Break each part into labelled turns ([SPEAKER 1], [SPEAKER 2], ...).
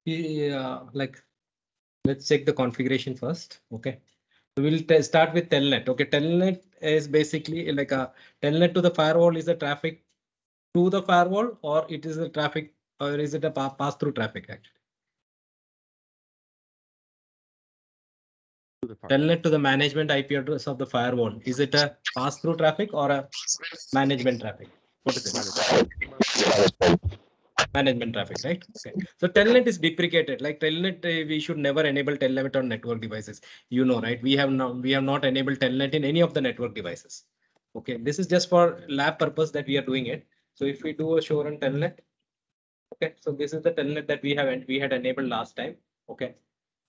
[SPEAKER 1] like let's check the configuration first. Okay. So we'll start with telnet. Okay, telnet is basically like a telnet to the firewall is the traffic to the firewall, or it is the traffic, or is it a pass-through traffic actually? Telnet to the management IP address of the firewall. Is it a pass-through traffic or a management traffic? What is it? Management traffic, right? Okay. So telnet is deprecated. Like telnet, we should never enable telnet on network devices. You know, right? We have not enabled telnet in any of the network devices. Okay. This is just for lab purpose that we are doing it. So if we do a show run telnet, okay. So this is the telnet that we had enabled last time. Okay.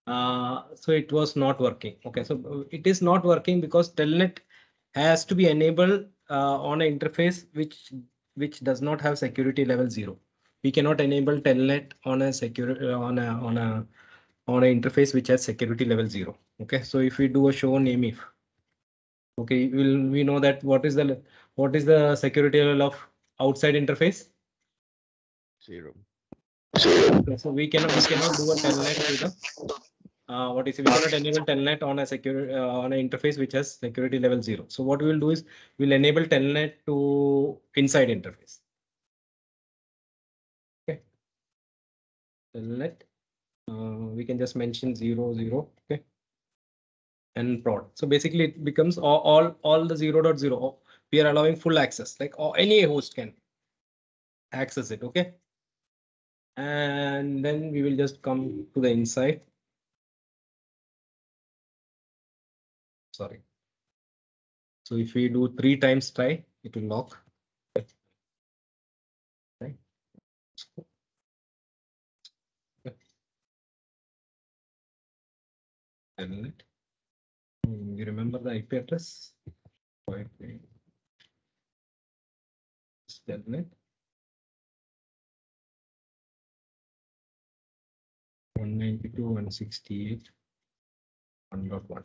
[SPEAKER 1] So it was not working. Okay. So it is not working because telnet has to be enabled on an interface which does not have security level 0. We cannot enable telnet on a secure on an interface which has security level 0. Okay, so if we do a show name if, okay, we know that what is the security level of outside interface?
[SPEAKER 2] 0.
[SPEAKER 1] Okay, so we cannot do a telnet to the we cannot enable telnet on a secure on an interface which has security level 0. So what we will do is we'll enable telnet to inside interface. Okay, telnet. We can just mention 0, 0. Okay, and prod. So basically, it becomes all the 0.0. We are allowing full access, like any host can access it. Okay, and then we will just come to the inside. Sorry. So if we do 3 times try, it will lock. Right. Telnet. You remember the IP address? Telnet. 192.168.1.1.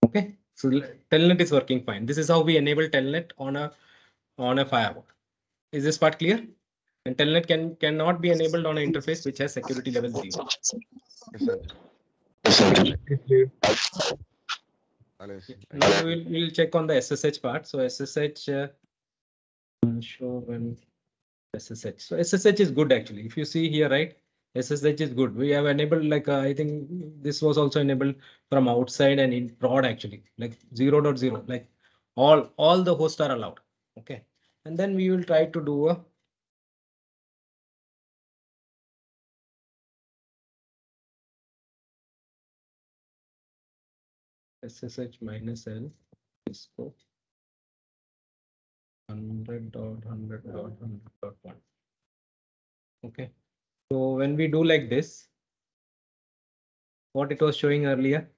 [SPEAKER 1] Okay, so telnet is working fine. This is how we enable telnet on a firewall. Is this part clear? And telnet cannot be enabled on an interface which has security level 0. Now we'll check on the SSH part. So SSH show when SSH. So SSH is good actually. If you see here, right? SSH is good. We have enabled like I think this was also enabled from outside and in prod actually, like 0.0. Like all the hosts are allowed. Okay, and then we will try to do a SSH -L Cisco 100.100.100.1. Okay, so when we do like this, what it was showing earlier.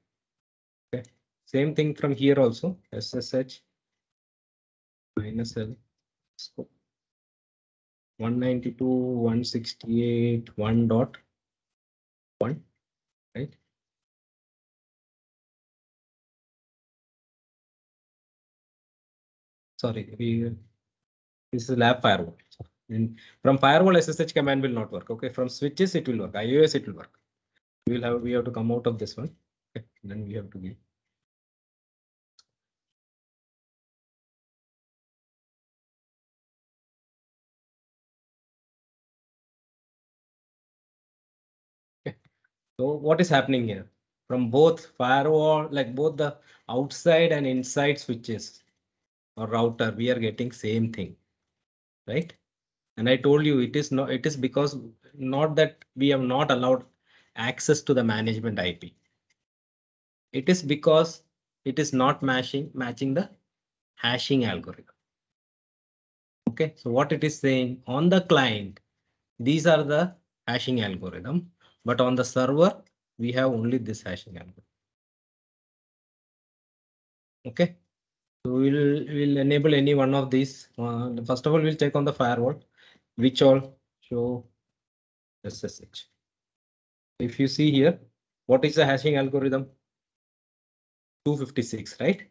[SPEAKER 1] Okay, same thing from here also. SSH -L Cisco 192.168.1.1, right? Sorry, this is lab firewall. And from firewall, SSH command will not work. Okay, from switches it will work. iOS it will work. We have to come out of this one. Okay, then we have to give. Okay, so what is happening here? From both firewall, like both the outside and inside switches or router, we are getting same thing, right? And I told you it is not. It is because not that we have not allowed access to the management IP. It is because it is not matching the hashing algorithm. Okay, so what it is saying on the client, these are the hashing algorithm, but on the server, we have only this hashing algorithm. Okay, so we'll enable any one of these. First of all, we'll check on the firewall, which all show SSH. If you see here, what is the hashing algorithm? 256, right?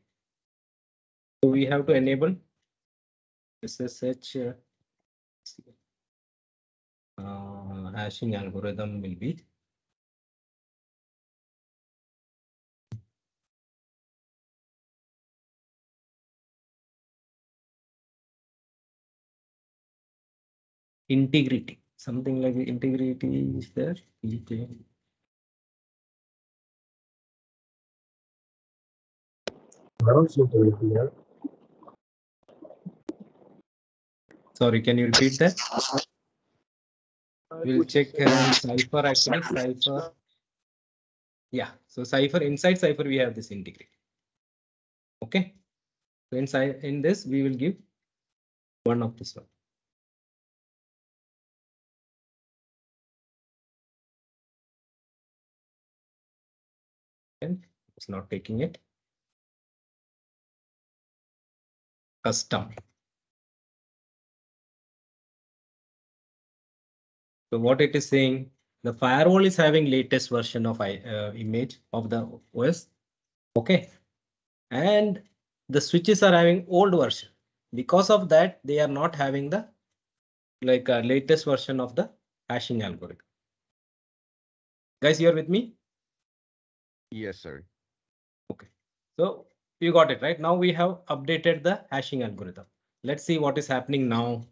[SPEAKER 1] So we have to enable SSH hashing algorithm will be integrity. Something like the integrity is there. Sorry, can you repeat that? We'll check Cypher actually. Cypher. Yeah, so Cypher, inside Cypher we have this integrity. Okay. So inside in this we will give one of this one. And it's not taking it. Custom. So what it is saying, the firewall is having latest version of image of the OS. Okay. And the switches are having old version. Because of that, they are not having the latest version of the hashing algorithm. Guys, you're with me?
[SPEAKER 2] Yes, sir.
[SPEAKER 1] Okay. So you got it right. Now we have updated the hashing algorithm. Let's see what is happening now.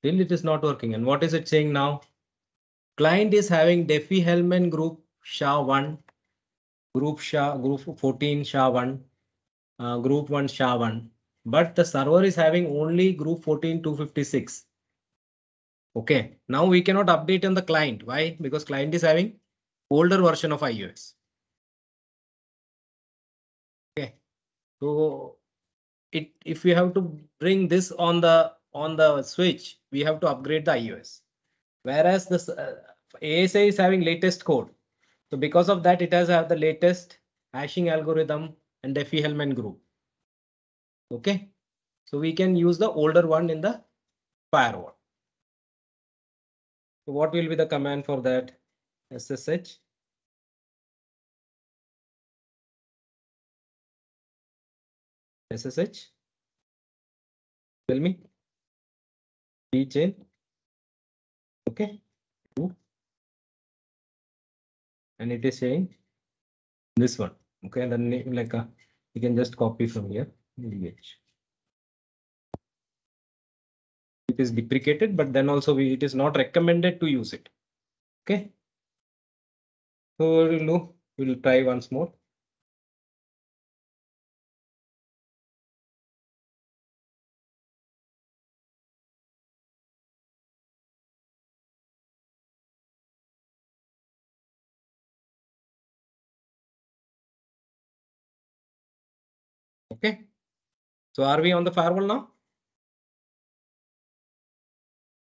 [SPEAKER 1] Still it is not working. And what is it saying now? Client is having Diffie-Hellman group SHA-1, group 14 SHA-1, group 1 SHA-1, but the server is having only group 14 256. Okay, now we cannot update on the client. Why? Because client is having older version of iOS. Okay, so if we have to bring this on the switch, we have to upgrade the iOS. Whereas this ASA is having latest code. So because of that, it has the latest hashing algorithm and Diffie-Hellman group. Okay, so we can use the older one in the firewall. So what will be the command for that? SSH. SSH. Tell me. Chain. Okay. And it is saying this one. Okay. The name you can just copy from here. DH. It is deprecated, but then also it is not recommended to use it. Okay. So we'll try once more. Okay. So are we on the firewall now?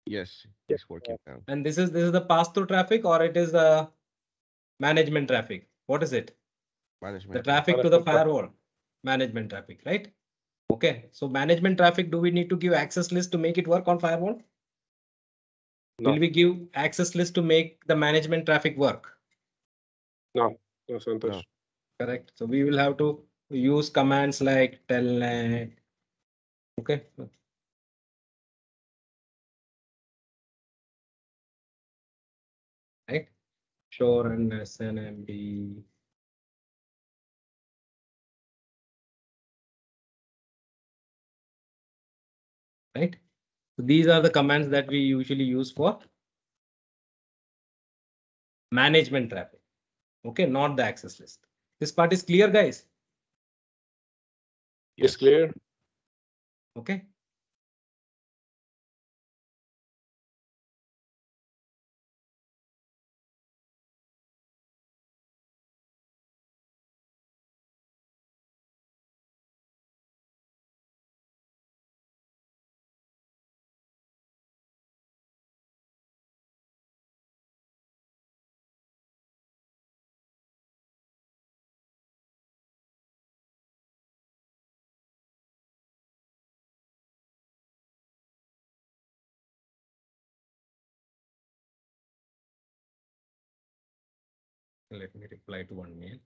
[SPEAKER 2] Yes, it's working now.
[SPEAKER 1] And this is the pass-through traffic, or it is the management traffic? What is it?
[SPEAKER 2] Management.
[SPEAKER 1] The traffic to the firewall. Management traffic, right? Okay. So management traffic, do we need to give access list to make it work on firewall?
[SPEAKER 3] No.
[SPEAKER 1] Will we give access list to make the management traffic work?
[SPEAKER 3] No, Santosh.
[SPEAKER 2] No.
[SPEAKER 1] Correct. So we will have to use commands like telnet. Okay. Right. Sure and SNMP. Right. So these are the commands that we usually use for management traffic. Okay, not the access list. This part is clear, guys.
[SPEAKER 3] It's clear.
[SPEAKER 1] Okay. Let me reply to one mail.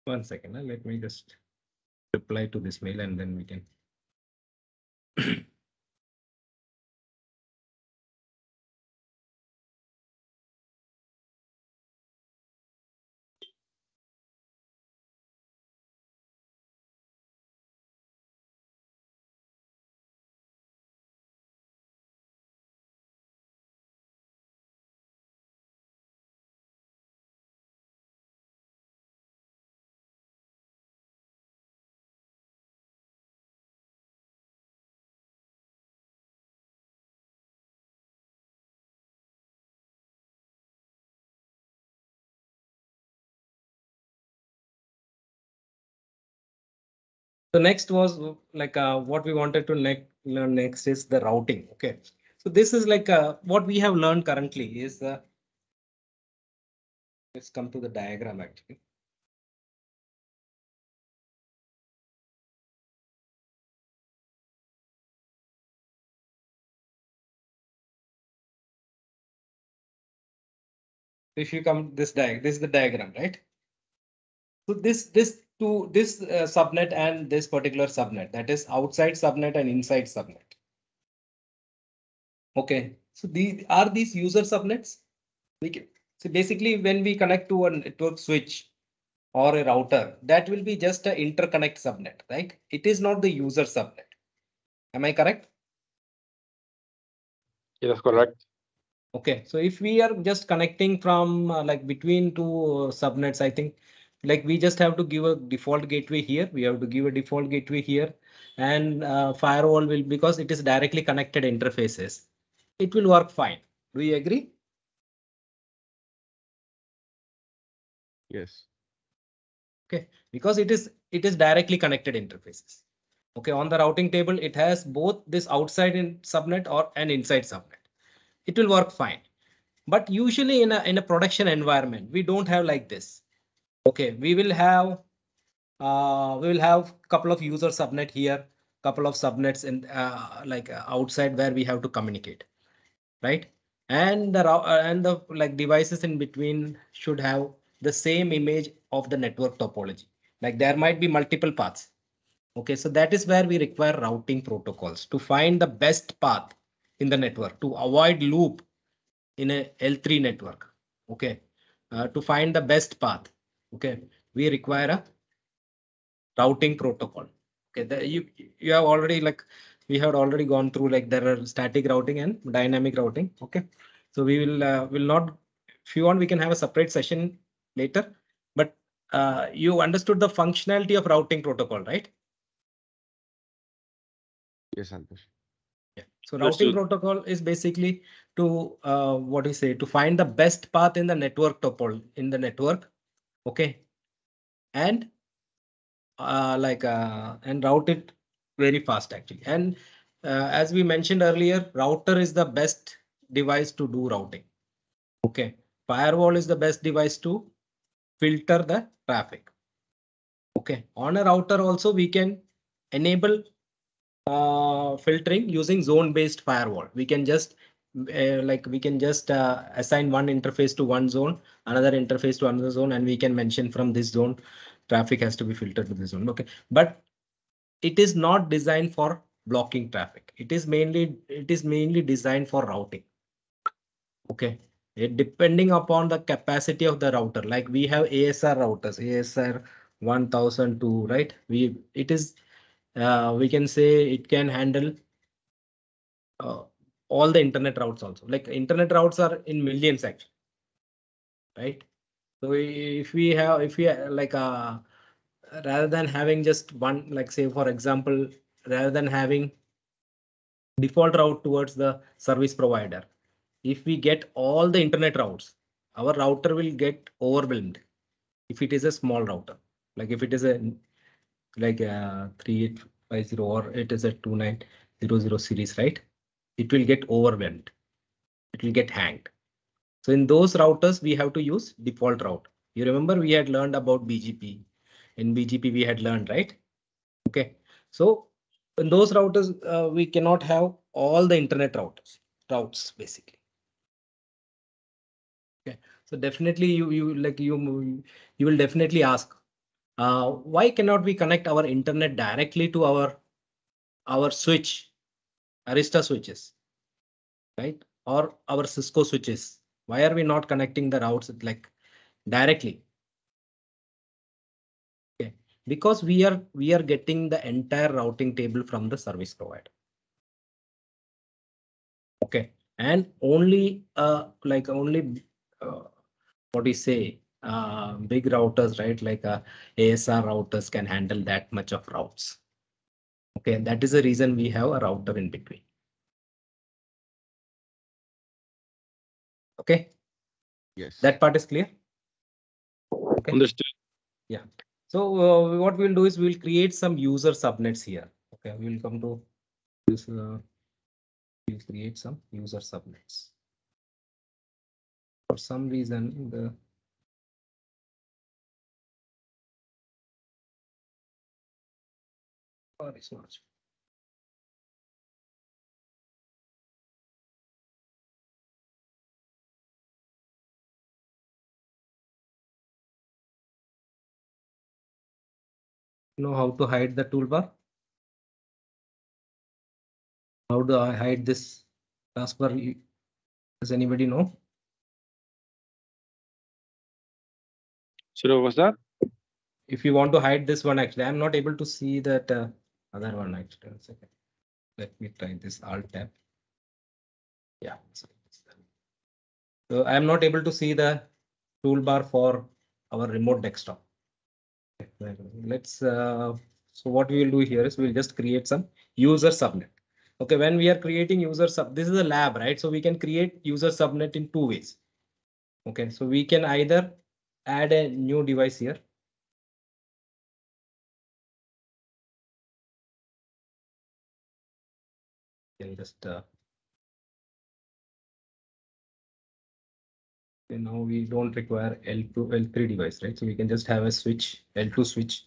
[SPEAKER 1] One second, let me just reply to this mail and then we can. So next was like what we wanted to learn next is the routing. Okay, so this is like what we have learned currently is let's come to the diagram actually. If you come this is the diagram, right? So this subnet and this particular subnet, that is outside subnet and inside subnet. Okay, so these user subnets. So basically when we connect to a network switch or a router, that will be just an interconnect subnet, right? It is not the user subnet. Am I correct?
[SPEAKER 3] Yeah, that's correct.
[SPEAKER 1] Okay, so if we are just connecting from like between two subnets, I think like we just have to give a default gateway here. We have to give a default gateway here, and firewall will, because it is directly connected interfaces, it will work fine. Do you agree?
[SPEAKER 2] Yes.
[SPEAKER 1] Okay, because it is directly connected interfaces. Okay, on the routing table, it has both this outside in subnet or an inside subnet. It will work fine. But usually in a production environment, we don't have like this. Okay, we will have couple of user subnet here, couple of subnets in outside where we have to communicate, right? And the like devices in between should have the same image of the network topology. Like there might be multiple paths. Okay, so that is where we require routing protocols to find the best path in the network to avoid loop in a L3 network. Okay, to find the best path. Okay, we require a routing protocol. Okay, you have already we have already gone through like there are static routing and dynamic routing. Okay, so we will not. If you want, we can have a separate session later. But you understood the functionality of routing protocol, right?
[SPEAKER 2] Yes, Santosh.
[SPEAKER 1] Yeah. So routing protocol is basically to what do you say, to find the best path in the network topology in the network. Okay, and and route it very fast actually. And as we mentioned earlier, router is the best device to do routing. Okay, firewall is the best device to filter the traffic. Okay, on a router also we can enable filtering using zone-based firewall. We can just assign one interface to one zone, another interface to another zone, and we can mention from this zone traffic has to be filtered to this zone. Okay, but it is not designed for blocking traffic. It is mainly designed for routing. Okay, depending upon the capacity of the router, like we have ASR routers, ASR 1002, right? We can say it can handle all the internet routes also. Like internet routes are in millions actually, right? So if we like rather than having just one, like say for example, rather than having default route towards the service provider, if we get all the internet routes, our router will get overwhelmed if it is a small router. Like if it is a like 3850 or it is a 2900 series, right? It will get overwhelmed. It will get hanged. So in those routers, we have to use default route. You remember we had learned about BGP. In BGP, we had learned, right? Okay. So in those routers, we cannot have all the internet routes basically. Okay. So definitely you will definitely ask, why cannot we connect our internet directly to our switch, Arista switches, right? Or our Cisco switches? Why are we not connecting the routes like directly? Okay, because we are getting the entire routing table from the service provider. Okay, and only what do you say, big routers, right? Like ASR routers can handle that much of routes. Okay, that is the reason we have a router in between. Okay,
[SPEAKER 2] Yes.
[SPEAKER 1] that part is clear. Okay.
[SPEAKER 3] Understood.
[SPEAKER 1] Yeah. So what we'll do is we'll create some user subnets here. Okay, we'll come to this. We'll create some user subnets. For some reason, the is not. Know how to hide the toolbar? How do I hide this taskbar? Does anybody know?
[SPEAKER 3] So what's that?
[SPEAKER 1] If you want to hide this one, actually, I'm not able to see that other one actually. 1 second. Let me try this Alt tab. Yeah. So I'm not able to see the toolbar for our remote desktop. Let's so what we will do here is we'll just create some user subnet. Okay, when we are creating user sub, this is a lab, right? So we can create user subnet in two ways. Okay, so we can either add a new device here. Can just now we don't require L2 L3 device, right? So we can just have a switch, L2 switch.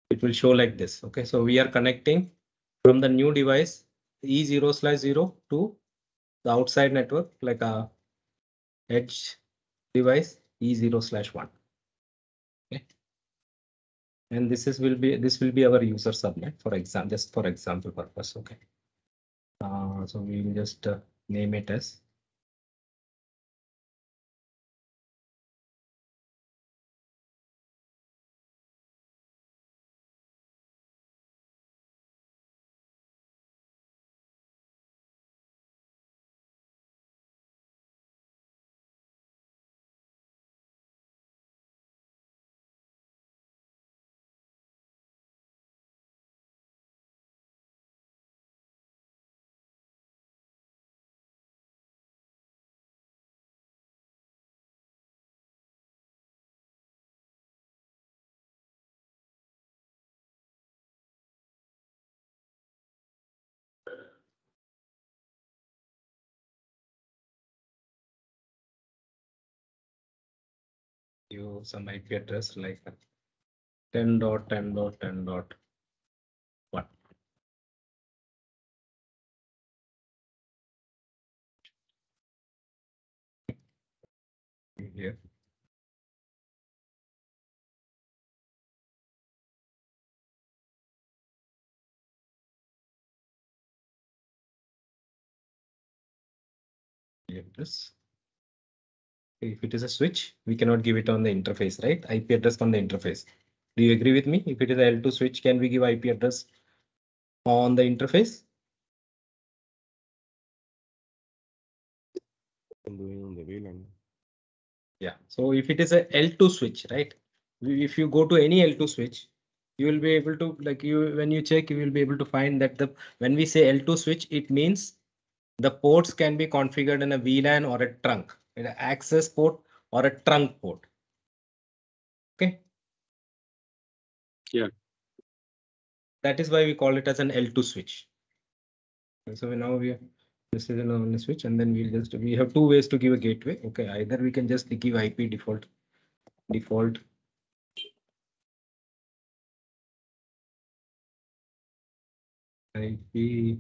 [SPEAKER 1] It will show like this. Okay, so we are connecting from the new device E0/0 to the outside network, like a edge device E0/1. Okay. And this will be our user subnet for example, just for example purpose. Okay. So we will just name it as you some IP address like 10.10.10.1. Here. Address. If it is a switch, we cannot give it on the interface, right? IP address on the interface. Do you agree with me? If it is a L2 switch, can we give IP address on the interface?
[SPEAKER 2] I'm doing on the VLAN.
[SPEAKER 1] Yeah. So if it is a L2 switch, right? If you go to any L2 switch, you will be able to when you check, you will be able to find that when we say L2 switch, it means the ports can be configured in a VLAN or a trunk, an access port or a trunk port. Okay.
[SPEAKER 3] Yeah.
[SPEAKER 1] That is why we call it as an L2 switch. And so now this is on a switch, and then we have two ways to give a gateway. Okay, either we can just give IP default IP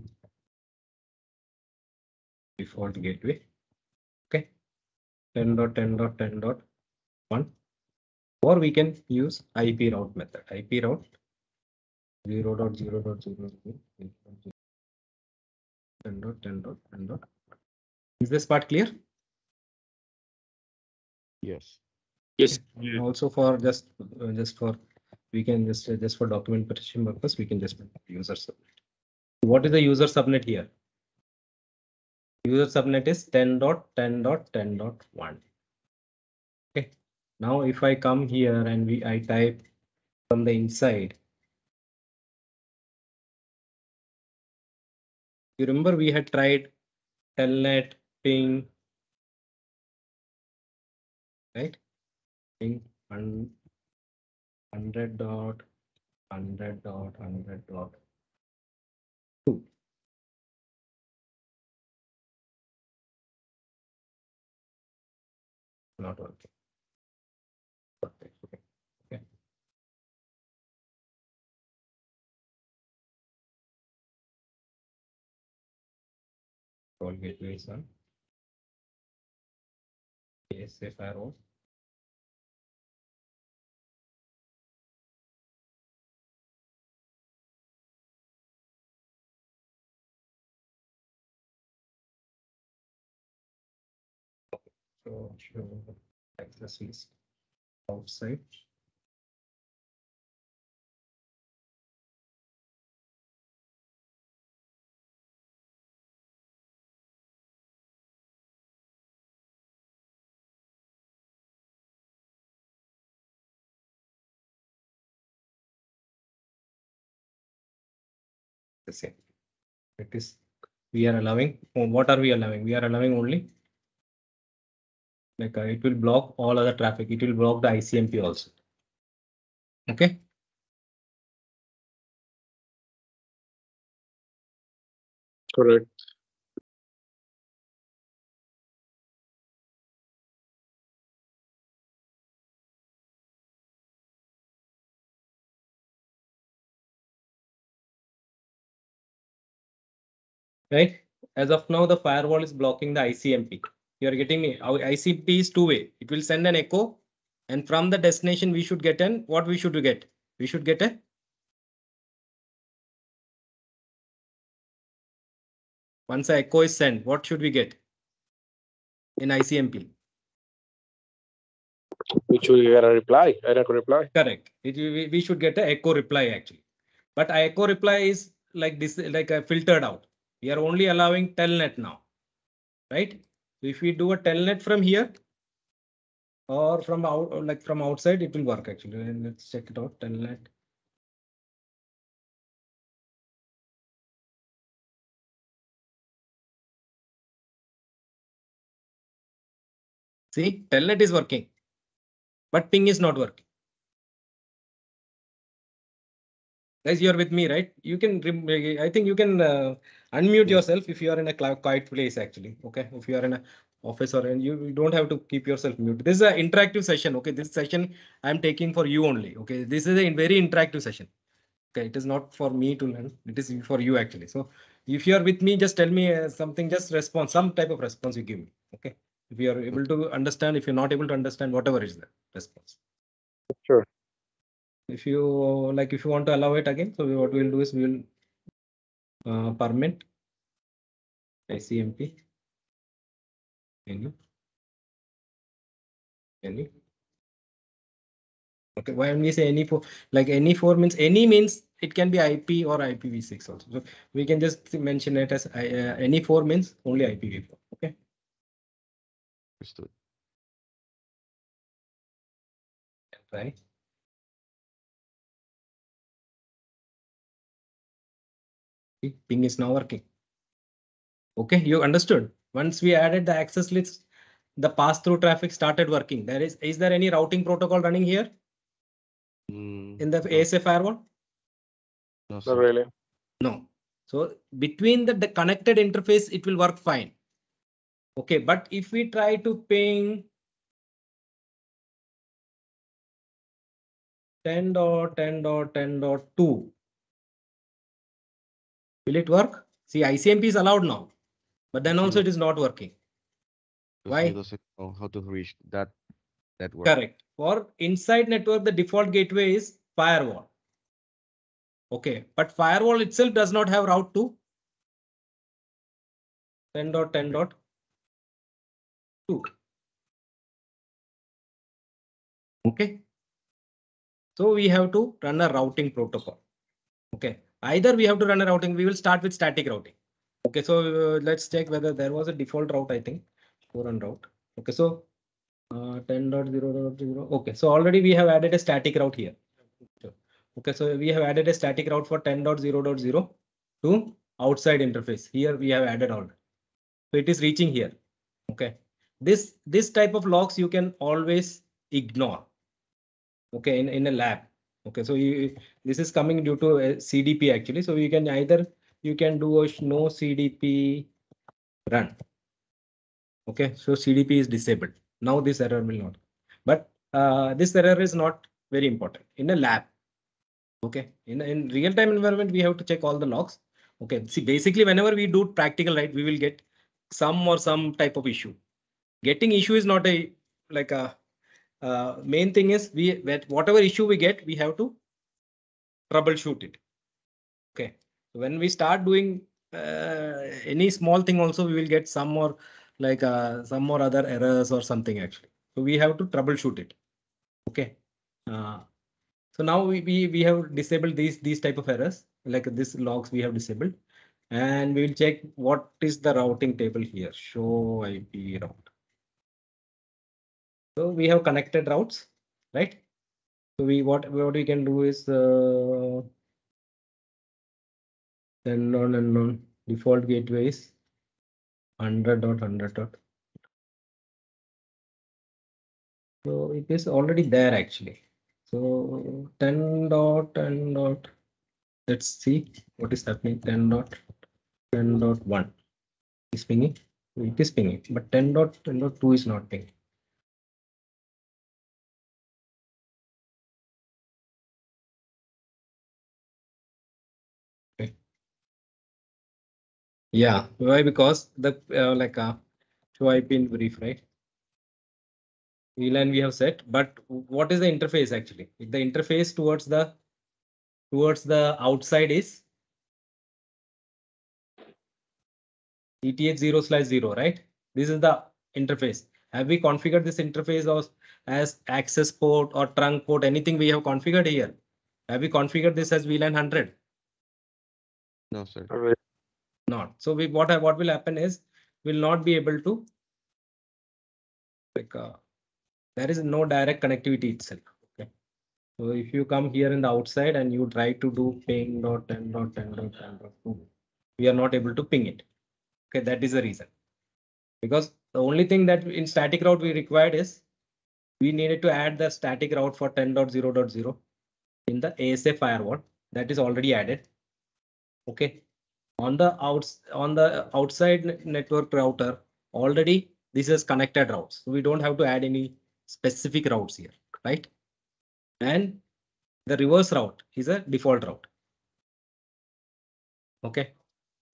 [SPEAKER 1] default gateway. Okay, 10.10.10.1, or we can use IP route method. IP route 0.0.0.10.10.10. Is this part clear?
[SPEAKER 2] Yes.
[SPEAKER 3] Yes.
[SPEAKER 1] And also for just for we can just for documentation purpose, we can just put user subnet. What is the user subnet here? User subnet is 10.10.10.1. Okay. Now if I come here and I type from the inside, you remember we had tried telnet ping, right? Ping 100.100.100.2. Not working. Okay. Okay. All gateways on ASA firewall. So show access list outside. The same. It is we are allowing. What are we allowing? We are allowing only it will block all other traffic. It will block the ICMP also. Okay.
[SPEAKER 3] Correct.
[SPEAKER 1] Right. As of now, the firewall is blocking the ICMP. You are getting me. Our ICMP is two-way. It will send an echo, and from the destination we should get what we should get. We should get a once the echo is sent, what should we get in ICMP?
[SPEAKER 3] We should get a reply, an echo reply.
[SPEAKER 1] Correct. We should get an echo reply actually, but our echo reply is like this, like filtered out. We are only allowing telnet now, right? So if we do a telnet from here or from from outside, it will work actually. And let's check it out. Telnet. See, telnet is working, but ping is not working. Guys, you're with me, right? You can, I think you can unmute yourself if you are in a quiet place actually. Okay, if you are in a office or you don't have to keep yourself mute. This is an interactive session. Okay, this session I'm taking for you only. Okay, this is a very interactive session. Okay, it is not for me to learn. It is for you actually. So if you are with me, just tell me something. Just respond. Some type of response you give me. Okay. If you are able to understand, if you're not able to understand, whatever is the response.
[SPEAKER 3] Sure.
[SPEAKER 1] If you like, if you want to allow it again, so what we'll do is we will permit ICMP. Any. Okay, when we say any 4, like any 4 means any means it can be IP or IPv6 also. So we can just mention it as any 4 means only IPv4. Okay.
[SPEAKER 2] Understood.
[SPEAKER 1] Right. Ping is now working. Okay, you understood. Once we added the access list, the pass-through traffic started working. Is there any routing protocol running here in the ASA firewall?
[SPEAKER 2] No,
[SPEAKER 3] Not
[SPEAKER 2] sir.
[SPEAKER 3] really.
[SPEAKER 1] No. So between the connected interface, it will work fine. Okay, but if we try to ping 10.10.10.2, will it work? See, ICMP is allowed now, but then also it is not working.
[SPEAKER 2] Because
[SPEAKER 1] Why?
[SPEAKER 2] he doesn't know how to reach that network.
[SPEAKER 1] Correct. For inside network, the default gateway is firewall. Okay, but firewall itself does not have route to 10.10.2. Okay. So we have to run a routing protocol. Okay. Either we have to run a routing. We will start with static routing. Okay. So let's check whether there was a default route, I think. Run route. Okay. So 10.0.0. Okay. So already we have added a static route here. Okay. So we have added a static route for 10.0.0 to outside interface. Here we have added all. So it is reaching here. Okay. This type of logs you can always ignore. Okay, in a lab. Okay, so this is coming due to a CDP actually. So you can either you can do a no CDP run. Okay, so CDP is disabled. Now this error will not. But this error is not very important in a lab. Okay, in real-time environment, we have to check all the logs. Okay, see, basically, whenever we do practical, right, we will get some type of issue. Getting issue is not a like a main thing is whatever issue we get, we have to troubleshoot it. Okay, so when we start doing any small thing, also we will get some more like some more other errors or something actually. So we have to troubleshoot it. Okay. So now we have disabled these type of errors, like this logs we have disabled, and we will check what is the routing table here. Show IP route. So we have connected routes, right? So what we can do is unknown default gateways 100.100. So it is already there actually. So 10.10. Let's see what is happening. 10.10.1 is pinging. It is pinging, but 10.10.2 is not pinging. Okay. Yeah, why? Because the show IP in brief, right? VLAN we have set, but what is the interface actually? The interface towards the outside is ETH 0/0, right? This is the interface. Have we configured this interface as access port or trunk port? Anything we have configured here? Have we configured this as VLAN 100?
[SPEAKER 2] No, sir.
[SPEAKER 3] Not really.
[SPEAKER 1] Not. So what will happen is we'll not be able to like there is no direct connectivity itself. Okay. So if you come here in the outside and you try to do ping.10.10.10.2, we are not able to ping it. Okay, that is the reason. Because the only thing that in static route we required is we needed to add the static route for 10.0.0 in the ASA firewall. That is already added. Okay. On the outside network router, already This is connected routes. So we don't have to add any specific routes here, right? And the reverse route is a default route. Okay.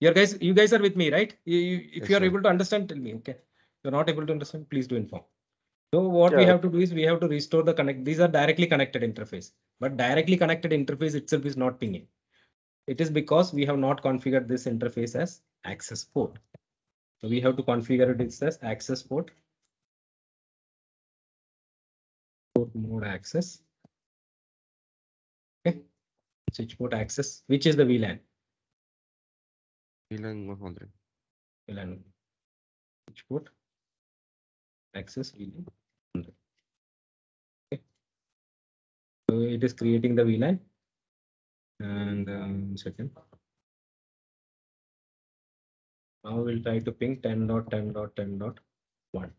[SPEAKER 1] You guys are with me, right? If
[SPEAKER 2] Yes,
[SPEAKER 1] you are
[SPEAKER 2] sir.
[SPEAKER 1] able to understand, tell me. Okay. If you're not able to understand, please do inform. So what we
[SPEAKER 3] Yeah.
[SPEAKER 1] have to do is we have to restore the connect. These are directly connected interface, but directly connected interface itself is not pinging. It is because we have not configured this interface as access port. So we have to configure it as access port. Port mode access. Okay. Switch port access, which is the VLAN.
[SPEAKER 2] VLAN 100.
[SPEAKER 1] VLAN. Switch port access VLAN. Okay. So it is creating the VLAN. And second. Now we'll try to ping 10.10.10.1.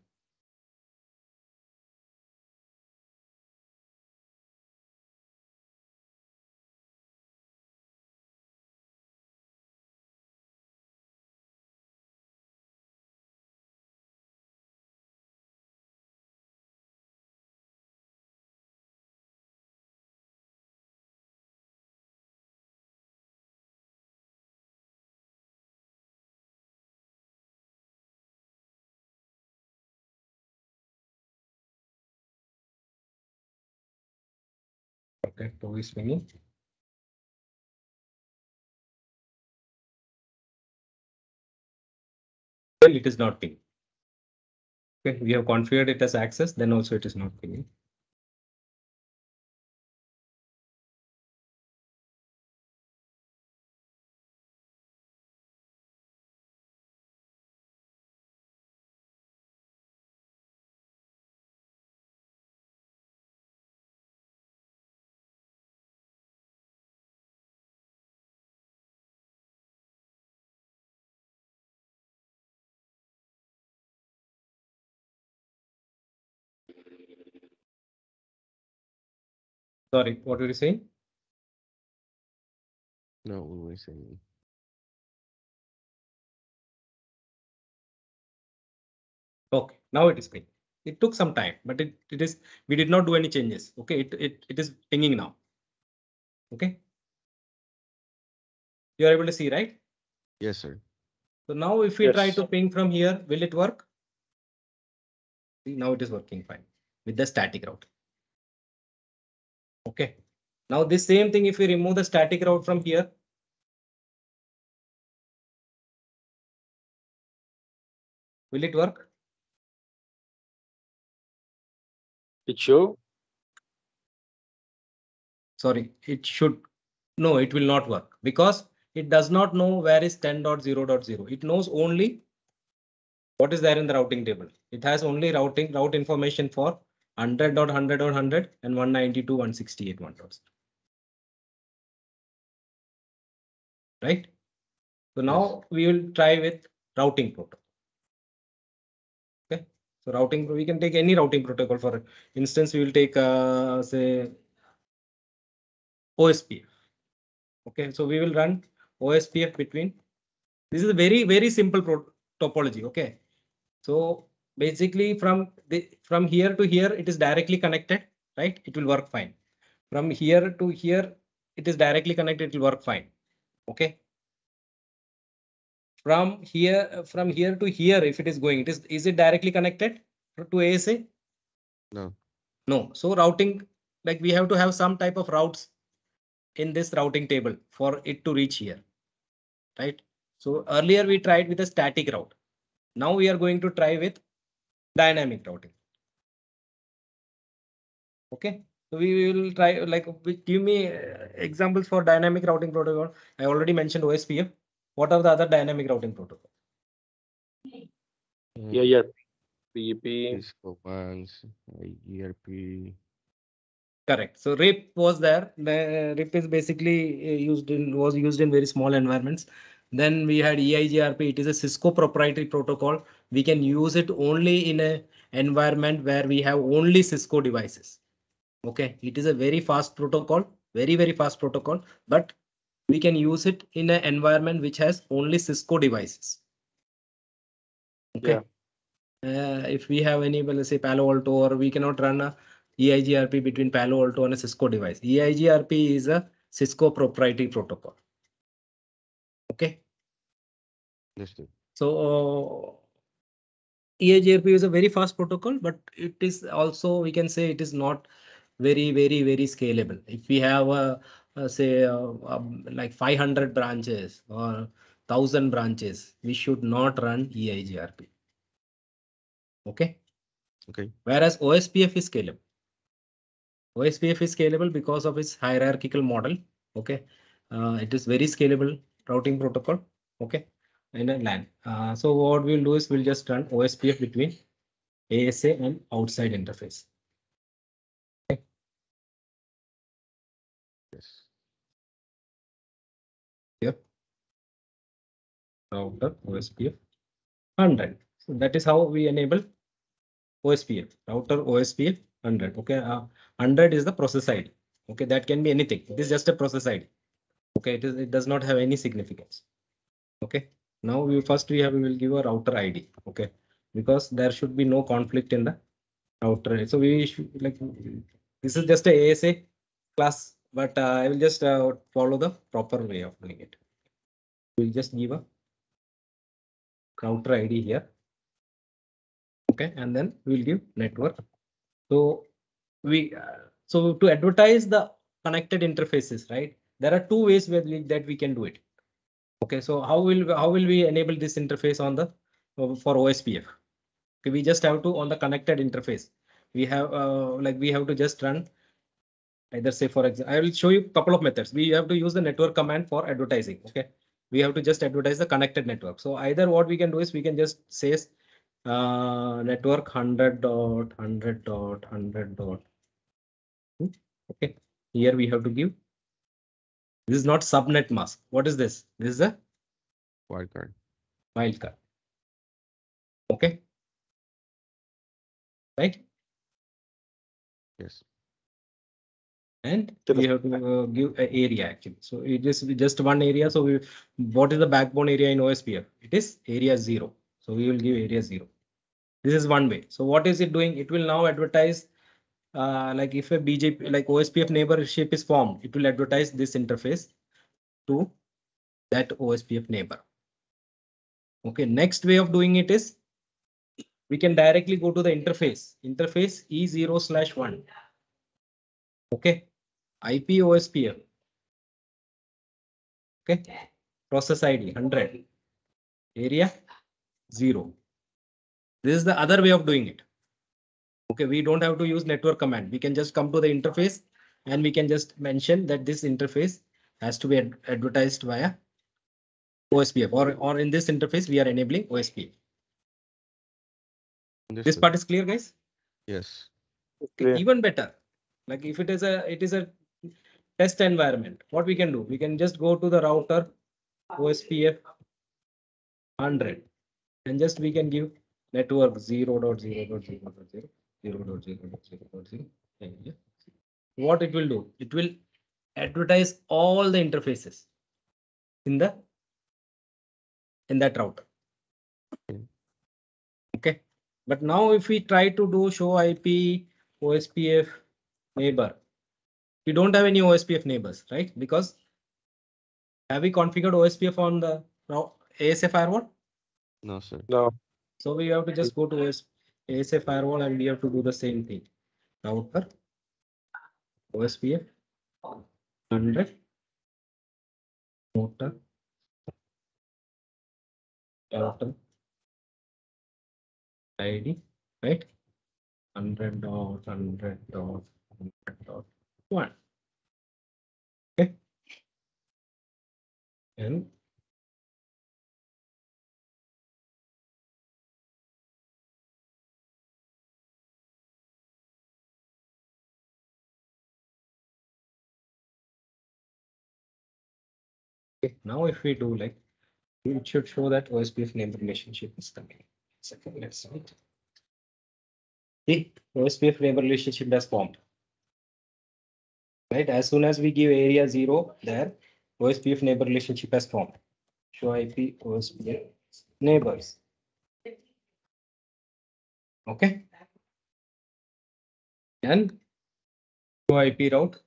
[SPEAKER 1] Okay, so is pinging. Well, it is not pinging. Okay, we have configured it as access, then also it is not pinging. Sorry, what were you saying?
[SPEAKER 2] No, we were saying.
[SPEAKER 1] Okay, now it is pinging. It took some time, but it is, we did not do any changes. Okay, it is pinging now. Okay. You are able to see, right?
[SPEAKER 2] Yes, sir.
[SPEAKER 1] So now if we
[SPEAKER 3] Yes.
[SPEAKER 1] try to ping from here, will it work? See, now it is working fine with the static route. Okay. Now this same thing, if we remove the static route from here, will it work?
[SPEAKER 3] It show?
[SPEAKER 1] Sorry, it should. No, it will not work because it does not know where is 10.0.0. It knows only what is there in the routing table. It has only route information for 100.100.100 and 192.168.1. Right? So now we will try with routing protocol. Okay. So routing, we can take any routing protocol. For instance, we will take say OSPF. Okay, so we will run OSPF between. This is a very simple topology. Okay, so basically from here to here it is directly connected, right? It will work fine. From here to here it is directly connected. It will work fine. Okay. From here to here, if it is going, is it directly connected to ASA?
[SPEAKER 2] No.
[SPEAKER 1] No. So routing, like we have to have some type of routes in this routing table for it to reach here, right? So earlier we tried with a static route. Now we are going to try with dynamic routing. Okay, so we will try, like, give me examples for dynamic routing protocol. I already mentioned OSPF. What are the other dynamic routing protocol?
[SPEAKER 3] Yeah. BGP.
[SPEAKER 2] Cisco bands, ERP.
[SPEAKER 1] Correct. So RIP was there. The RIP is basically was used in very small environments. Then we had EIGRP. It is a Cisco proprietary protocol. We can use it only in a environment where we have only Cisco devices. Okay, it is a very fast protocol, very fast protocol, but we can use it in an environment which has only Cisco devices. Okay.
[SPEAKER 3] Yeah.
[SPEAKER 1] if we have enabled, let's say Palo Alto, or we cannot run a EIGRP between Palo Alto and a Cisco device. EIGRP is a Cisco proprietary protocol. Okay.
[SPEAKER 2] Understood.
[SPEAKER 1] So EIGRP is a very fast protocol, but it is also, we can say, it is not very scalable. If we have say like 500 branches or 1000 branches, we should not run EIGRP. Okay.
[SPEAKER 2] Okay.
[SPEAKER 1] Whereas OSPF is scalable. OSPF is scalable because of its hierarchical model. Okay. It is very scalable routing protocol. Okay. In a LAN. So what we'll do is we'll just run OSPF between ASA and outside interface. Okay.
[SPEAKER 2] Yes.
[SPEAKER 1] Here. Router OSPF 100. So that is how we enable OSPF. Router OSPF 100. Okay. 100 is the process ID. Okay. That can be anything. It is just a process ID. Okay. It does not have any significance. Okay. Now we will give a router ID. Okay. Because there should be no conflict in the router. So we should, like, this is just a ASA class, but I will just follow the proper way of doing it. We'll just give a router ID here. Okay. And then we'll give network. So so to advertise the connected interfaces, right? There are two ways that we can do it. Okay. So how will we enable this interface on the for OSPF? Okay, we just have to, on the connected interface, we have we have to just run either, say for example, I will show you a couple of methods. We have to use the network command for advertising. Okay, we have to just advertise the connected network. So either what we can do is we can just say network 100.100.100. Okay, here we have to give. This is not subnet mask. What is this? This is a
[SPEAKER 2] Wildcard.
[SPEAKER 1] wildcard. Okay, right?
[SPEAKER 2] Yes.
[SPEAKER 1] And we have to give an area actually. So it is just one area. So what is the backbone area in OSPF? It is area 0. So we will give area 0. This is one way. So what is it doing? It will now advertise like if a BGP, like OSPF neighborship is formed, it will advertise this interface to that OSPF neighbor. Okay, next way of doing it is we can directly go to the interface E0/1. Okay, IP OSPF. Okay, process ID 100, area 0. This is the other way of doing it. Okay, we don't have to use network command. We can just come to the interface and we can just mention that this interface has to be advertised via OSPF, or in this interface we are enabling OSPF. This
[SPEAKER 2] Understood.
[SPEAKER 1] part is clear, guys?
[SPEAKER 2] Yes.
[SPEAKER 3] Clear.
[SPEAKER 1] Even better, like if it is a test environment, what we can do, we can just go to the router OSPF 100 and just we can give network 0.0.0.0 0.0.0.0. What it will do, it will advertise all the interfaces in that router. Okay, but now if we try to do show IP OSPF neighbor, we don't have any OSPF neighbors, right? Because have we configured OSPF on the ASA firewall?
[SPEAKER 2] No, sir.
[SPEAKER 3] No.
[SPEAKER 1] So we have to just go to ASA firewall and we have to do the same thing. Router OSPF 100 router ID, right? 100.100.100.1. Okay. And okay, now if we do like, it should show that OSPF name relationship is coming. Second, let's see it. The OSPF neighbor relationship has formed. Right, as soon as we give area 0 there, OSPF neighbor relationship has formed. Show IP OSPF neighbors. Okay. And to IP route.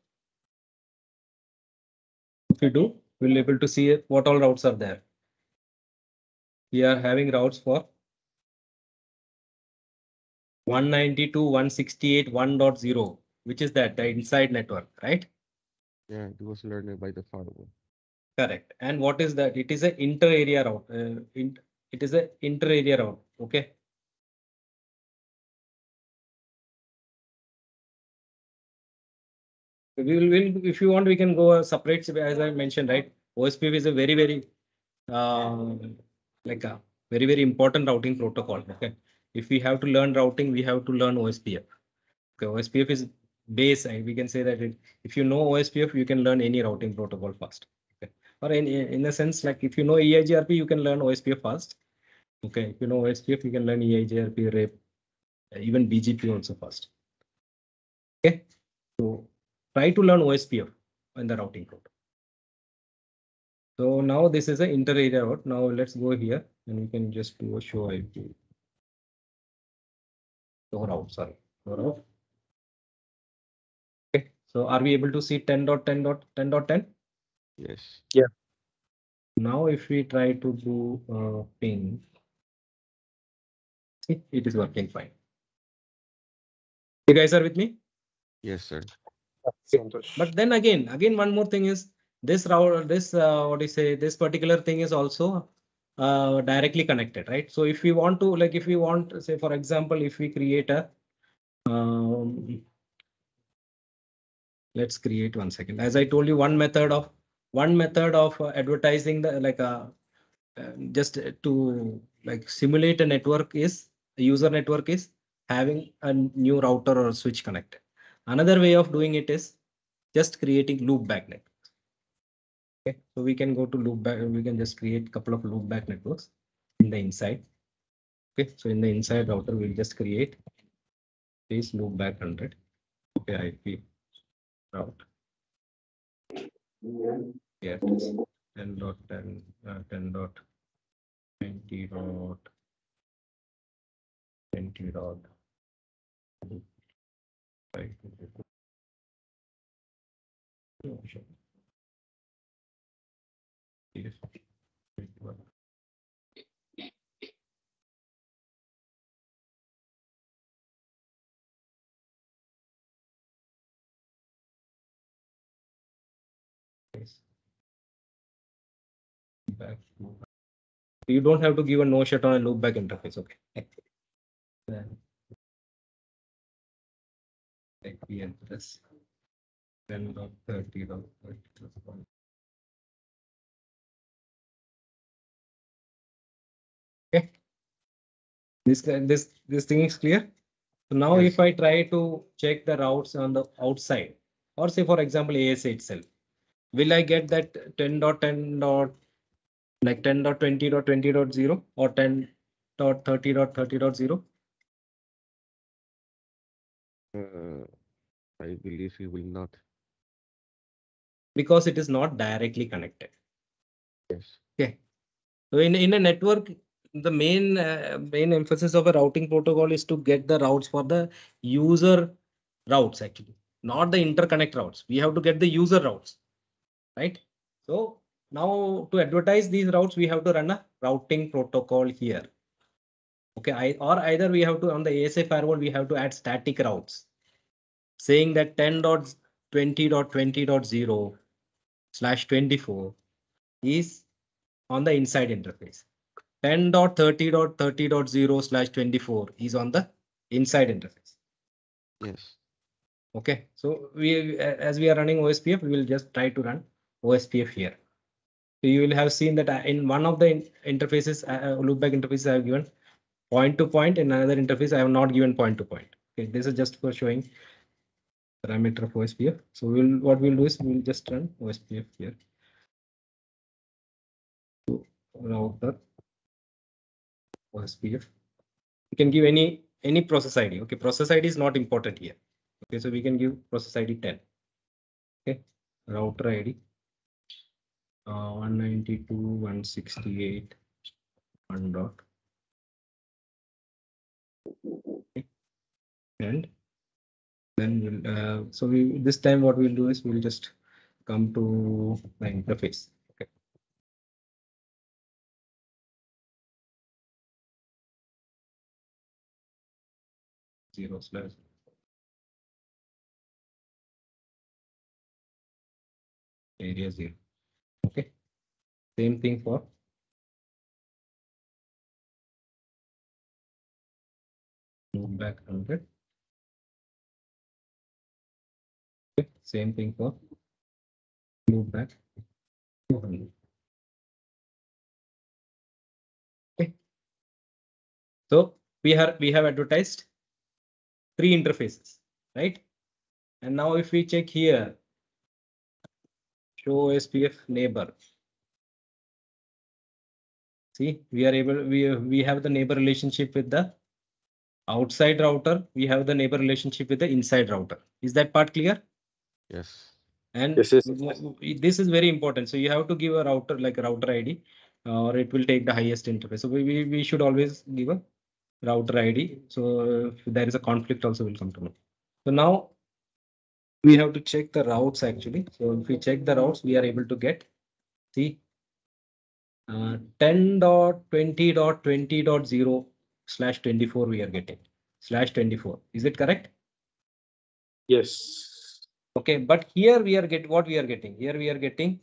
[SPEAKER 1] If you do, we'll be able to see what all routes are there. We are having routes for 192.168.1.0, which is that the inside network, right?
[SPEAKER 2] Yeah, it was learned by the firewall.
[SPEAKER 1] Correct. And what is that? It is an inter-area route. It is an inter-area route. Okay. Will if you want, we can go a separate, as I mentioned, right? OSPF is a very uh, like a very important routing protocol. Okay. If we have to learn routing, we have to learn OSPF. Okay, OSPF is base, and we can say that if you know OSPF, you can learn any routing protocol fast. Okay. Or in a sense, like if you know EIGRP, you can learn OSPF fast. Okay, if you know OSPF, you can learn EIGRP, RAPE, even BGP also fast. Okay, so try to learn OSPF in the routing code. So now this is an inter-area route. Now let's go here and we can just do a show IP. Show route, sorry. Show route. Okay, so are we able to see 10.10.10.10?
[SPEAKER 2] Yes.
[SPEAKER 1] Now if we try to do ping, see, it is working fine. You guys are with me?
[SPEAKER 2] Yes, sir.
[SPEAKER 3] Santosh.
[SPEAKER 1] But then again, one more thing is this route, what do you say, this particular thing is also directly connected, right? So if we want to, like, if we want, say, for example, if we create a, let's create 1 second. As I told you, one method of advertising the just to like simulate a network is a user network is having a new router or switch connected. Another way of doing it is just creating loop back networks. Okay, so we can go to loop back. We can just create a couple of loop back networks in the inside. Okay, so in the inside router, we'll just create this loop back 100. Okay, IP route. Yeah, 10.10, 10.20 dot 20 dot. Right. Oh, sure. Yes. Yes. Back. You don't have to give a no shut on a loop back interface. Okay. Then IP address 10.30.30. Okay. This thing is clear. So now
[SPEAKER 2] Yes.
[SPEAKER 1] if I try to check the routes on the outside, or say for example ASA itself, will I get that 10.10 dot like 10.20.20.0 or 10.30.30.0?
[SPEAKER 2] I believe he will not.
[SPEAKER 1] Because it is not directly connected.
[SPEAKER 2] Yes.
[SPEAKER 1] Okay. So in a network, the main emphasis of a routing protocol is to get the routes for the user routes, actually, not the interconnect routes. We have to get the user routes, right? So now to advertise these routes, we have to run a routing protocol here. Okay, or either we have to, on the ASA firewall, we have to add static routes saying that 10.20.20.0/24 is on the inside interface. 10.30.30.0/24 is on the inside interface.
[SPEAKER 2] Yes.
[SPEAKER 1] Okay, so as we are running OSPF, we will just try to run OSPF here. So you will have seen that in one of the interfaces, loopback interfaces, I have given point to point. In another interface, I have not given point to point. Okay, this is just for showing parameter of OSPF. So what we'll do is we'll just run OSPF here. So router OSPF. You can give any process ID. Okay, process ID is not important here. Okay, so we can give process ID 10. Okay, router ID 192.168.1. and then so this time what we'll do is we'll just come to the interface. Okay. Zero slash. Area 0. Okay. Same thing for loop back 100. Okay. Same thing for loop back 200. Okay. So we have advertised 3 interfaces, right? And now if we check here, show SPF neighbor. See, we are able, we have the neighbor relationship with the outside router. We have the neighbor relationship with the inside router. Is that part clear?
[SPEAKER 2] Yes.
[SPEAKER 1] And
[SPEAKER 3] Yes, yes.
[SPEAKER 1] this is very important. So you have to give a router like a router ID, or it will take the highest interface. So we should always give a router ID. So if there is a conflict also will come to know. So now we have to check the routes actually. So if we check the routes, we are able to get, see, 10.20.20.0/24 we are getting /24. Is it correct?
[SPEAKER 3] Yes.
[SPEAKER 1] Okay, but here we are getting what we are getting. Here we are getting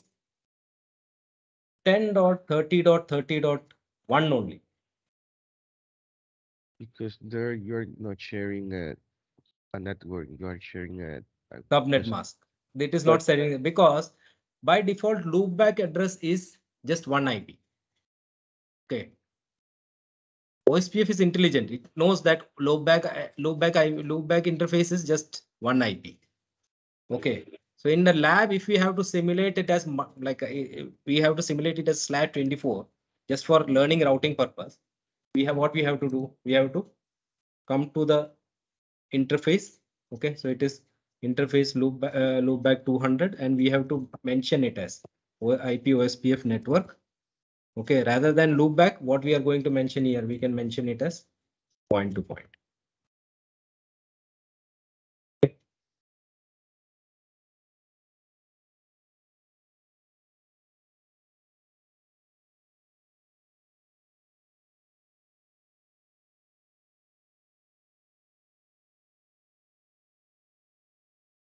[SPEAKER 1] 10.30.30.1 only.
[SPEAKER 2] Because there you're not sharing a network, you are sharing a
[SPEAKER 1] Subnet
[SPEAKER 2] just-
[SPEAKER 1] mask. It is not setting because by default loopback address is just one IP. Okay. OSPF is intelligent. It knows that loopback interface is just one IP. Okay. So in the lab, if we have to simulate it as we have to simulate it as /24 just for learning routing purpose, we have what we have to do. We have to come to the interface. Okay, so it is interface loopback 200, and we have to mention it as IP OSPF network. Okay, rather than loopback, what we are going to mention here, we can mention it as point to point.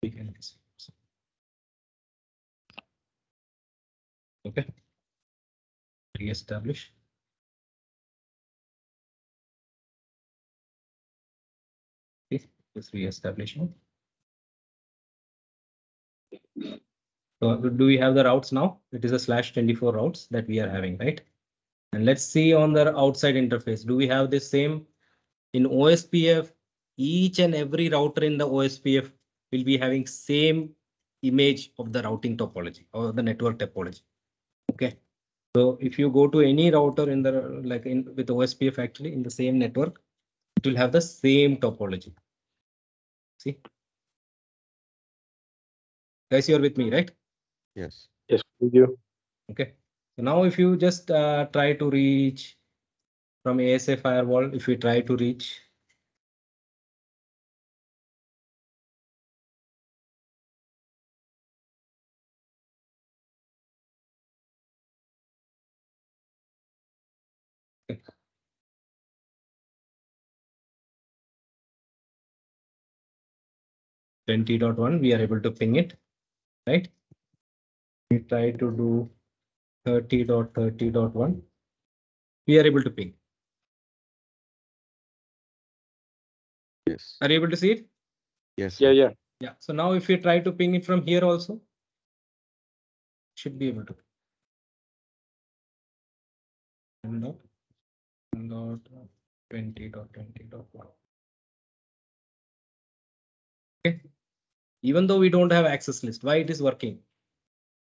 [SPEAKER 1] We can okay, re-establish. This re-establishment. So do we have the routes now? It is a /24 routes that we are having, right? And let's see on the outside interface. Do we have the same in OSPF? Each and every router in the OSPF will be having same image of the routing topology or the network topology. Okay. So if you go to any router in the with OSPF actually in the same network, it will have the same topology. See, guys, you're with me, right?
[SPEAKER 2] Yes.
[SPEAKER 3] Yes, thank you.
[SPEAKER 1] Okay. So now if you just try to reach from ASA firewall, if we try to reach .20.1, we are able to ping it, right? We try to do 30.30.1. We are able to ping.
[SPEAKER 2] Yes.
[SPEAKER 1] Are you able to see it?
[SPEAKER 2] Yes.
[SPEAKER 3] Yeah,
[SPEAKER 2] Sir.
[SPEAKER 3] yeah.
[SPEAKER 1] Yeah. So now if we try to ping it from here also, should be able to. Not 20.20.1. Okay. Even though we don't have access list, why it is working?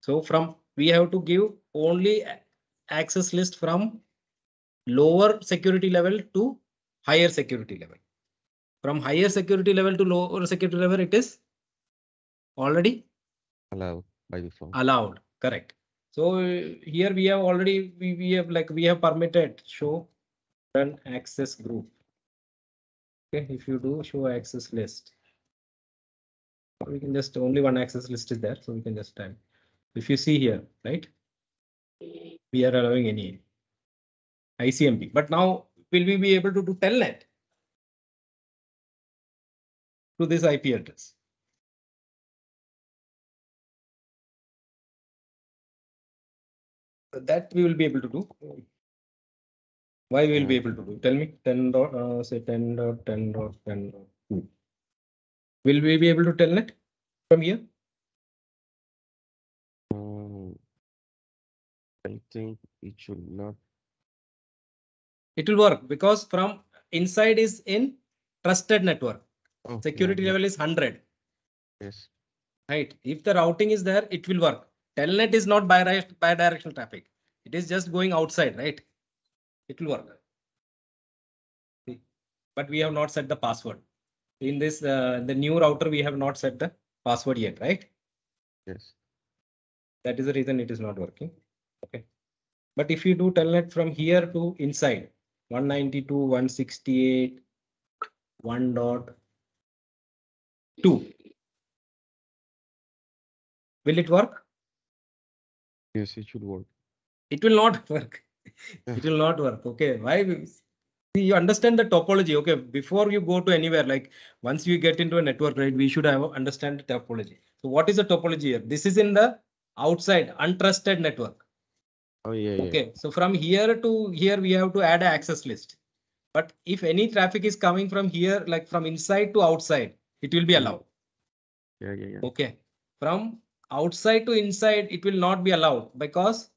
[SPEAKER 1] So from we have to give only access list from lower security level to higher security level. From higher security level to lower security level, it is already
[SPEAKER 2] Allowed by default.
[SPEAKER 1] allowed. Correct. So here we have already we have permitted show run access group. Okay, if you do show access list, we can just only one access list is there, so we can just type. If you see here, right, we are allowing any ICMP, but now will we be able to do telnet to this IP address? That we will be able to do. Why we will be able to do? Tell me. 10 dot say 10.10.10.2. Will we be able to telnet from here?
[SPEAKER 2] I think it should not.
[SPEAKER 1] It will work because from inside is in trusted network.
[SPEAKER 2] Oh,
[SPEAKER 1] Security
[SPEAKER 2] yeah.
[SPEAKER 1] level is 100.
[SPEAKER 2] Yes.
[SPEAKER 1] Right. If the routing is there, it will work. Telnet is not bi-directional traffic. It is just going outside, right? It will work. See? But we have not set the password. In this, the new router, we have not set the password yet, right?
[SPEAKER 2] Yes.
[SPEAKER 1] That is the reason it is not working. Okay. But if you do telnet from here to inside, 192.168, 1.2, will it work?
[SPEAKER 2] Yes, it should work.
[SPEAKER 1] It will not work. It will not work. Okay. Why? See, you understand the topology. Okay. Before you go to anywhere, like once you get into a network, right, we should have understand the topology. So what is the topology here? This is in the outside untrusted network.
[SPEAKER 2] Oh, yeah.
[SPEAKER 1] Okay. So from here to here, we have to add an access list. But if any traffic is coming from here, like from inside to outside, it will be allowed.
[SPEAKER 2] Yeah.
[SPEAKER 1] Okay. From outside to inside, it will not be allowed because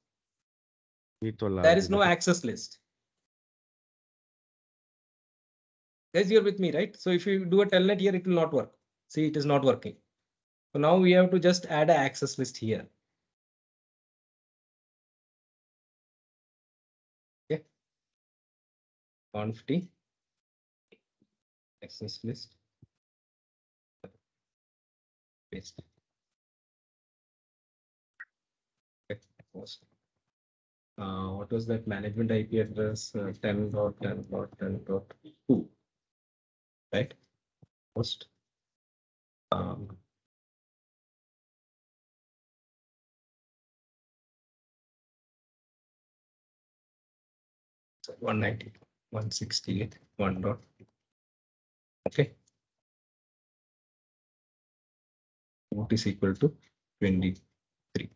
[SPEAKER 2] Need to allow
[SPEAKER 1] there is
[SPEAKER 2] the
[SPEAKER 1] no
[SPEAKER 2] network.
[SPEAKER 1] access list. Guys, you're with me, right? So if you do a telnet here, it will not work. See, it is not working. So now we have to just add an access list here. Okay. Conf t access list. Paste. Okay. What was that management IP address? 10.10.10.2. Right? Host. 190.168 1 dot. Okay. What is equal to 23.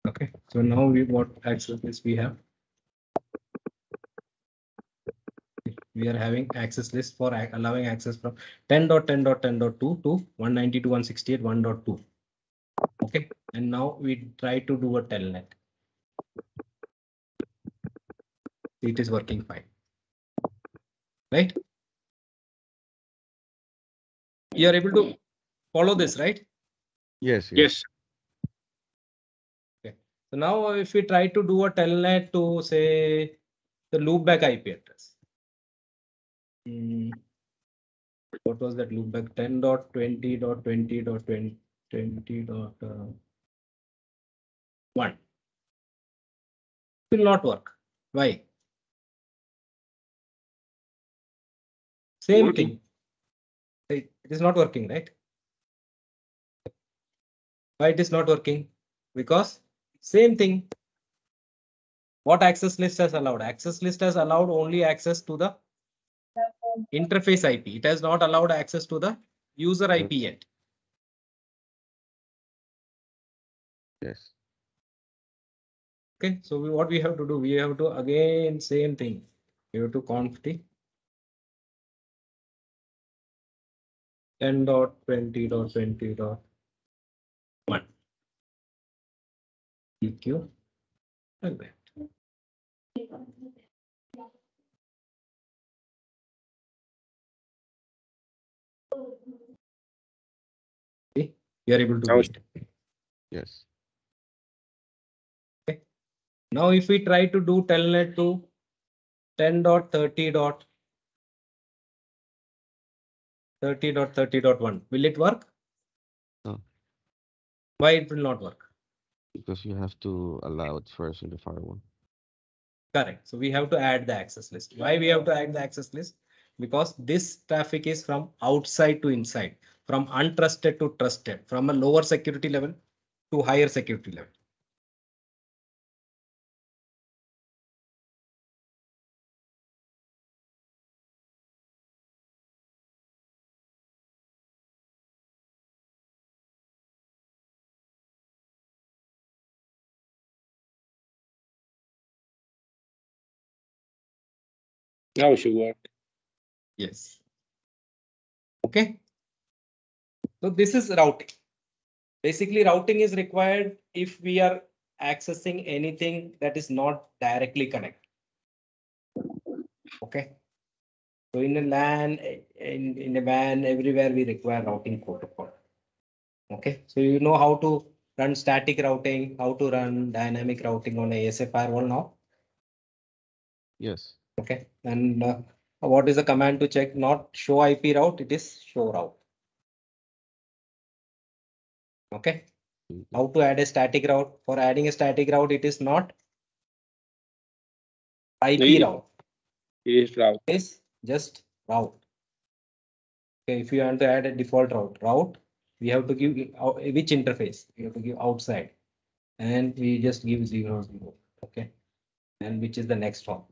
[SPEAKER 1] Okay. So now what access list we have? We are having access list for allowing access from 10.10.10.2 to 192.168 1.2. Okay. And now we try to do a telnet. It is working fine. Right? You are able to follow this, right?
[SPEAKER 2] Yes.
[SPEAKER 3] Yes.
[SPEAKER 1] Okay. So now if we try to do a telnet to say the loopback IP address. What was that loopback? 10.20.20.20.1 will not work. Why? Same thing. It is not working, right? Why it is not working? Because same thing. What access list has allowed? Access list has allowed only access to the interface IP. It has not allowed access to the user IP yet.
[SPEAKER 2] Yes.
[SPEAKER 1] Okay, so what we have to do? We have to again same thing. We have to conf t 10.20.20.1 EQ like that. Okay, we are able to do it.
[SPEAKER 2] Yes.
[SPEAKER 1] Okay. Now if we try to do telnet to 10.30.30.1, will it work?
[SPEAKER 2] No.
[SPEAKER 1] Why it will not work?
[SPEAKER 2] Because you have to allow it first in the firewall.
[SPEAKER 1] Correct. So we have to add the access list. Why we have to add the access list? Because this traffic is from outside to inside, from untrusted to trusted, from a lower security level to higher security level.
[SPEAKER 3] Now it should work.
[SPEAKER 1] Yes. Okay. So this is routing. Basically, routing is required if we are accessing anything that is not directly connected. Okay. So in a LAN, in a WAN, everywhere we require routing protocol. Okay. So you know how to run static routing, how to run dynamic routing on ASA firewall now.
[SPEAKER 2] Yes.
[SPEAKER 1] Okay. And what is the command to check? Not show IP route, it is show route. Okay. How to add a static route? For adding a static route, it is not IP route.
[SPEAKER 3] It is route.
[SPEAKER 1] It is just route. Okay. If you want to add a default route, we have to give which interface? We have to give outside, and we just give 0, 0. Okay. And which is the next one?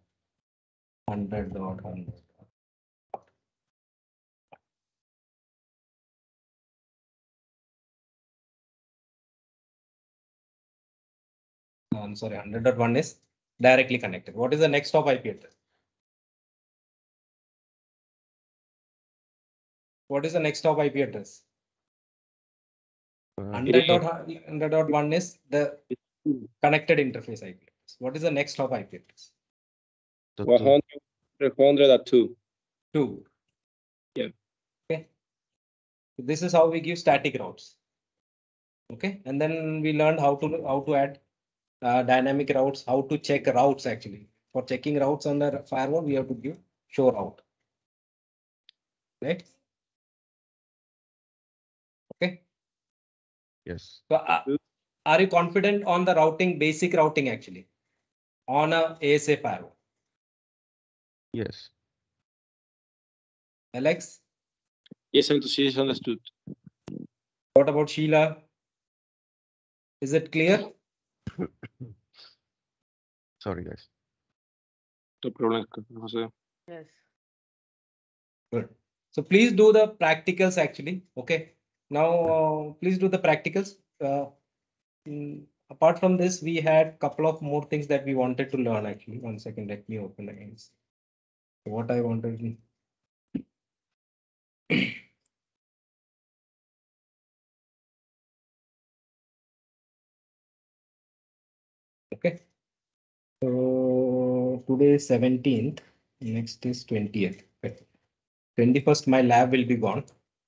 [SPEAKER 1] 100.100. I'm sorry, 100.1 is directly connected. What is the next hop IP address? What is the next hop IP address? 100.1 is the connected interface IP address. What is the next hop IP address?
[SPEAKER 3] 100.2.
[SPEAKER 1] 2.
[SPEAKER 3] Yeah.
[SPEAKER 1] Okay. This is how we give static routes. Okay. And then we learned how to add dynamic routes, how to check routes actually. For checking routes on the firewall, we have to give show route. Right. Okay.
[SPEAKER 2] Yes.
[SPEAKER 1] So are you confident on the routing, basic routing actually on a ASA firewall?
[SPEAKER 2] Yes.
[SPEAKER 1] Alex?
[SPEAKER 3] Yes, it's understood.
[SPEAKER 1] What about Sheila? Is it clear?
[SPEAKER 2] Sorry, guys.
[SPEAKER 3] No problem, Jose.
[SPEAKER 4] Yes.
[SPEAKER 1] Good. So please do the practicals actually. Okay. Now, please do the practicals. Apart from this, we had a couple of more things that we wanted to learn actually. 1 second, let me open again. What I wanted. Okay. So today is 17th, next is 20th. 21st, my lab will be gone.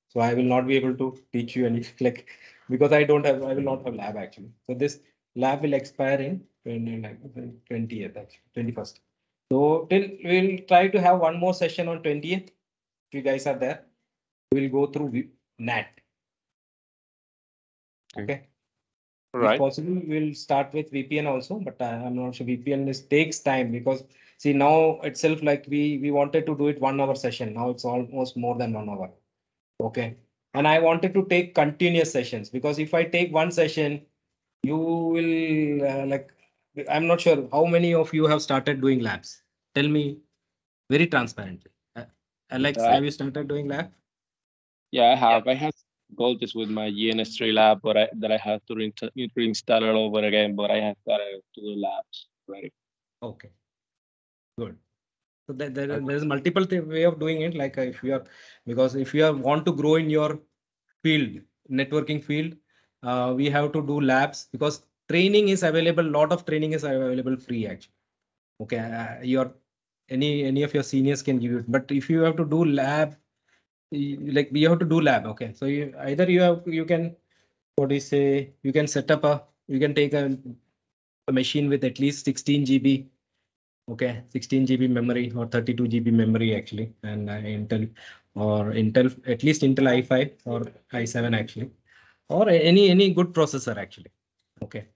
[SPEAKER 1] So I will not be able to teach you any like because I will not have lab actually. So this lab will expire in 20th actually, 21st. So we'll try to have one more session on 20th. If you guys are there, we'll go through NAT. Okay.
[SPEAKER 3] All right.
[SPEAKER 1] If possible, we'll start with VPN also, but I'm not sure VPN takes time because see now itself like we wanted to do it 1 hour session. Now it's almost more than 1 hour. Okay. And I wanted to take continuous sessions because if I take one session, you will like, I'm not sure how many of you have started doing labs. Tell me very transparently. Alex, have you started doing lab?
[SPEAKER 3] Yeah, I have. I have difficulties with my GNS3 lab, but I have to reinstall it over again. But I have started to do labs already.
[SPEAKER 1] Okay, good. So there's multiple way of doing it. Like if you are, because if you want to grow in your field, networking field, we have to do labs because training is available. Lot of training is available free actually. Okay, any of your seniors can give you, but if you have to do lab, like you have to do lab. Okay, so you can, what do you say, you can set up you can take a machine with at least 16 GB. Okay, 16 GB memory or 32 GB memory actually, and Intel at least Intel i5 or i7 actually, or any good processor actually. Okay,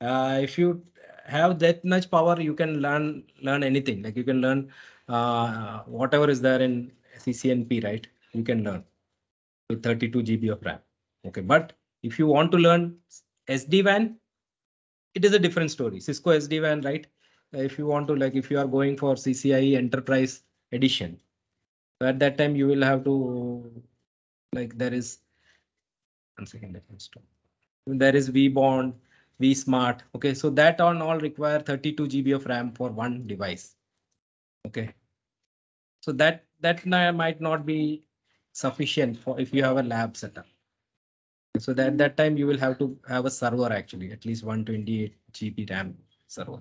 [SPEAKER 1] if you have that much power, you can learn anything. Like you can learn whatever is there in CCNP, right? You can learn with 32 GB of RAM. Okay, but if you want to learn SD-WAN, it is a different story. Cisco SD-WAN, right? If you want to, like, if you are going for CCIE Enterprise Edition, at that time you will have to, like, there is, one second, let me stop. There is vBond, vSmart. Okay, so that on all require 32 GB of RAM for one device. Okay, so that might not be sufficient for if you have a lab setup. So that time you will have to have a server, actually, at least 128 GB RAM server.